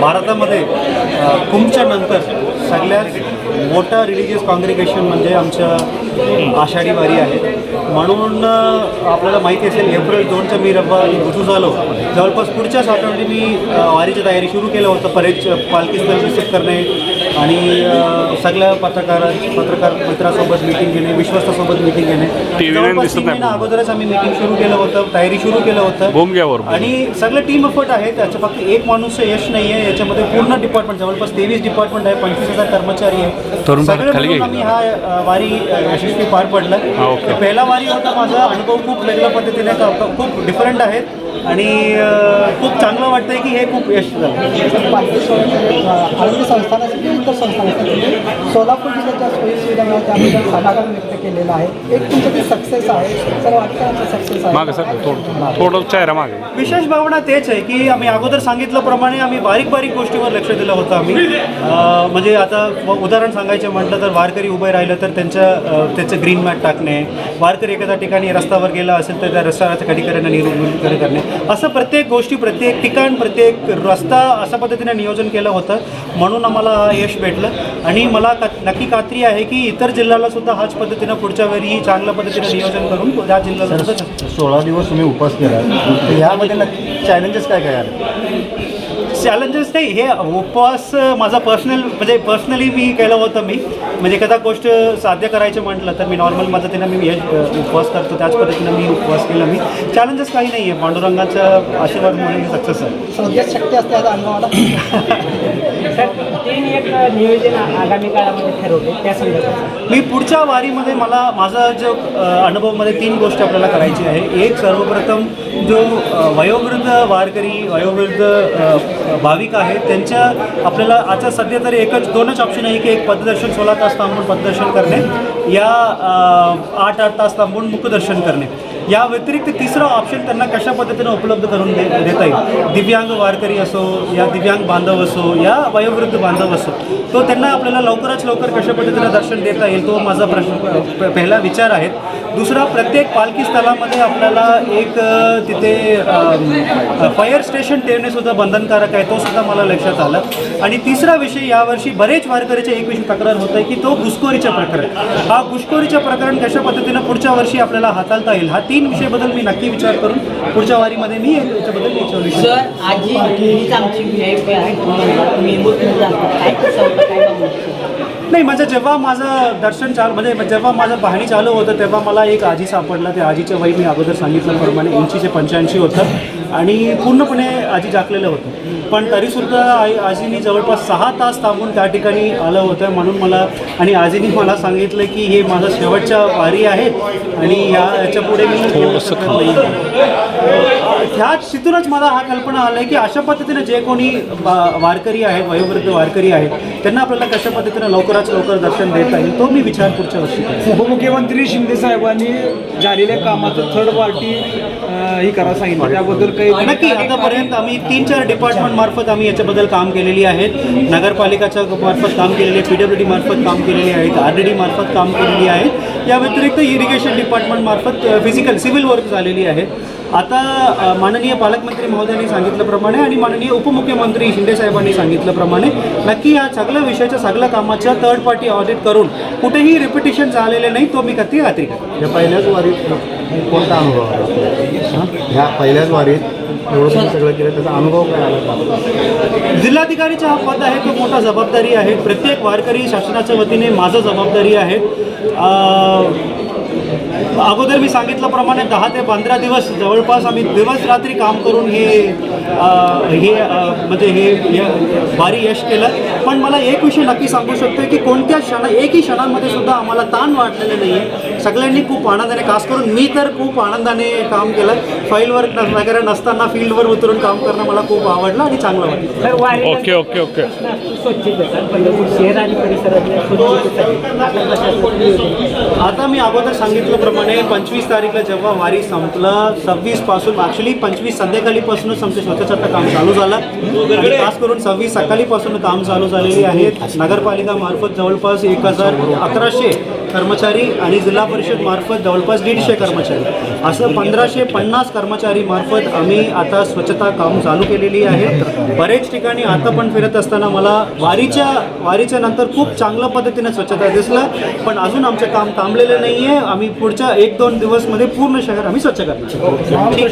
भारतामध्ये कुंभच्या नंतर सगळ्यात मोठा रिलिजियस कॉंग्रिगेशन म्हणजे आमच्या आषाढी वारी आहे. म्हणून आपल्याला माहिती असेल एप्रिल 2च्या मी रुजू झालो. जवळपास पुढच्याच आठवड्यात मी वारीची तयारी सुरू केलं होतं. परेड पालखी स्थळ रिसीव्ह करणे आणि सगळ्या पत्रकार मित्रासोबत मिटिंग घेणे, विश्वासासोबत मिटिंग घेणे. जवळपास 3 महिना अगोदरच आम्ही मिटिंग सुरू केलं होतं, तयारी सुरू केलं होतं आणि सगळं टीम एफर्ट आहे. त्याचं फक्त एक माणूस यश नाही आहे, याच्यामध्ये पूर्ण डिपार्टमेंट जवळपास 23 डिपार्टमेंट आहे, 25,000 कर्मचारी आहे. सगळं मिळून आम्ही हा वारी यशस्वी पार पडला. पहिला वारी होता. माझा अनुभव खूप वेगळ्या पद्धतीने खूप डिफरंट आहेत आणि खूप चांगलं वाटतंय की हे खूप यश झालं. आरोग्य संस्थानासाठी इतर संस्थानासाठी सोलापूर जिल्ह्याच्या सोयीसुविधा त्याबद्दल समाधान व्यक्त केलेलं आहे. एक तुमचं ते सक्सेस आहे, सर वाटतं सक्सेस आहे. थोडं चेहरा मागे. विशेष भावना तेच आहे की आम्ही अगोदर सांगितल्याप्रमाणे आम्ही बारीक बारीक गोष्टीवर लक्ष दिलं होतं. आम्ही म्हणजे आता उदाहरण सांगायचं म्हटलं तर वारकरी उभे राहिलं तर त्याचं ग्रीन मॅट टाकणे, वारकरी एखाद्या ठिकाणी रस्त्यावर गेला असेल तर त्या रस्त्याच्या खडीकऱ्यांना निर्मूलन करणे, असं प्रत्येक गोष्टी, प्रत्येक ठिकाण, प्रत्येक रस्ता अशा पद्धतीने नियोजन केलं होतं. म्हणून आम्हाला यश भेटलं आणि मला नक्की खात्री आहे की इतर जिल्ह्याला सुद्धा हाच पद्धतीनं पुढच्या वेळी चांगल्या पद्धतीने नियोजन करून त्या जिल्ह्याला 16 दिवस तुम्ही उपवास केला, तर यामध्ये नक्की चॅलेंजेस काय काय आले? चॅलेंजेस नाही, हे उपवास माझा पर्सनली मी केलं होतं. म्हणजे एखादा गोष्ट साध्य करायचं म्हटलं तर मी नॉर्मल पद्धतीनं मी उपवास करतो, त्याच पद्धतीनं मी उपवास केला. मी चॅलेंजेस काही नाही आहे, पांडुरंगाचा आशीर्वादमुळे मी सक्सेस आहे. सगळ्यात शक्य असते आता अनुभवाला एक नियोजन आगामी काळामध्ये ठरवले त्या संदर्भात मी पुढच्या वारीमध्ये माझा जो अनुभवमध्ये 3 गोष्टी आपल्याला करायची आहे. एक, सर्वप्रथम जो वयोवृद्ध वारकरी, वयोवृद्ध भाविक आहेत त्यांच्या आपल्याला आता सध्या तरी 2च ऑप्शन आहे की एक पददर्शन 16 तास थांबून पददर्शन करणे या 8 तास थांबून मुखदर्शन करणे. या व्यतिरिक्त तिसरा ऑप्शन त्यांना कशा पद्धतीनं उपलब्ध करून देता येईल. दिव्यांग वारकरी असो या दिव्यांग बांधव असो या वयोवृद्ध बांधव असो, तो त्यांना आपल्याला लवकरात लवकर कशा पद्धतीनं दर्शन देता येईल, तो माझा पहिला विचार आहे. दुसरा, प्रत्येक पालखी स्थळामध्ये आपल्याला एक तिथे फायर स्टेशन ठेवणेसुद्धा बंधनकारक आहे, तो सुद्धा मला लक्षात आलं. आणि तिसरा विषय, यावर्षी बरेच वारकरीचे एक विषय तक्रार होत आहे की तो घुसखोरीचं प्रकरण. हा घुसखोरीचं प्रकरण कशा पद्धतीनं पुढच्या वर्षी आपल्याला हाताळता येईल, हा 3 विषयाबद्दल मी नक्की विचार करून पुढच्या वारीमध्ये मी याच्याबद्दल विचारली. सर, आजी आमची VIP आहे, नाही, जेव्हा माझं दर्शन म्हणजे जेव्हा माझं पाहणी चालू होतं तेव्हा मला एक आजी सापडला. त्या आजीचं वय मी अगोदर सांगितल्याप्रमाणे 80 ते 85 होतं आणि पूर्णपणे आजी जागलेलं होतं. पण तरीसुद्धा आजीनी जवळपास 6 तास थांबून त्या ठिकाणी आलं होतं. म्हणून मला आणि आजीनी मला सांगितलं की हे माझं शेवटच्या वारी आहेत आणि याच्या पुढे मी ह्याच तिथूनच मला हा कल्पना आलं की अशा पद्धतीने जे कोणी वारकरी आहेत, वयोवृद्ध वारकरी आहेत, त्यांना आपल्याला कशा पद्धतीनं लवकरात लवकर दर्शन देता येईल, तो मी विचार पुढच्या वर्षी. उपमुख्यमंत्री शिंदे साहेबांनी झालेल्या कामाचं थर्ड पार्टी ही करा सांगितलं, त्याबद्दल काही नक्की. आतापर्यंत आम्ही 3-4 डिपार्टमेंट मार्फत आम्ही याच्याबद्दल काम केलेली आहेत. नगरपालिकाच्या मार्फत काम केलेली आहे, PWD मार्फत काम केलेली आहेत, RDD मार्फत काम केलेली आहेत. या व्यतिरिक्त इरिगेशन डिपार्टमेंट मार्फत सिव्हिल वर्क झालेली आहे. आता माननीय पालकमंत्री महोदयांनी सांगितल्याप्रमाणे आणि माननीय उपमुख्यमंत्री शिंदे साहेबांनी सांगितल्याप्रमाणे नक्की या सगळ्या विषयाच्या सगळ्या कामाच्या थर्ड पार्टी ऑडिट करून कुठेही रिपिटेशन झालेले नाही, तो मी खात्री करते. या पहिल्याच वारीत कोणता अनुभव आला? ह्या पहिल्याच वारीत एवढं तुम्ही सगळं केलं, त्याचा अनुभव काय आला? जिल्हाधिकारीचा हा पद आहे, तो मोठा जबाबदारी आहे. प्रत्येक वारकरी शासनाच्या वतीने माझं जबाबदारी आहे. अगोदर मी सांगितल्याप्रमाणे 10 ते 15 दिवस जवळपास आम्ही दिवस रात्री काम करून हे भारी यश केलं. पण मला एक विषय नक्की सांगू शकतो की कोणत्या एकही क्षणामध्ये सुद्धा आम्हाला ताण वाटलेलं नाही आहे. सगळ्यांनी खूप आनंदाने, खास करून मी तर खूप आनंदाने काम केलं. फाईलवर वगैरे नसताना फील्डवर उतरून काम करणं मला खूप आवडलं आणि चांगलं वाटलं. ओके. शहर आणि परिसरातल्या आता मी अगोदर सांगितल्याप्रमाणे 25 तारीखला जेव्हा वारी संपलं, 26 पासून ॲक्च्युली 25 संध्याकाळीपासूनच आमचं स्वतःचं काम चालू झालं आणि खास करून 26 सकाळीपासून काम चालू झालेली आहेत. नगरपालिका मार्फत जवळपास 1100 कर्मचारी आणि जिल्हा परिषद मार्फत जवळपास 150 कर्मचारी, असं 1550 कर्मचारी मार्फत आम्ही आता स्वच्छता काम चालू केलेली आहे. बरेच ठिकाणी आता पण फिरत असताना मला वारीच्या नंतर खूप चांगल्या पद्धतीने स्वच्छता दिसलं, पण अजून आमचं काम थांबलेलं नाही आहे. आम्ही पुढच्या 1-2 दिवसमध्ये पूर्ण शहर आम्ही स्वच्छ करणार.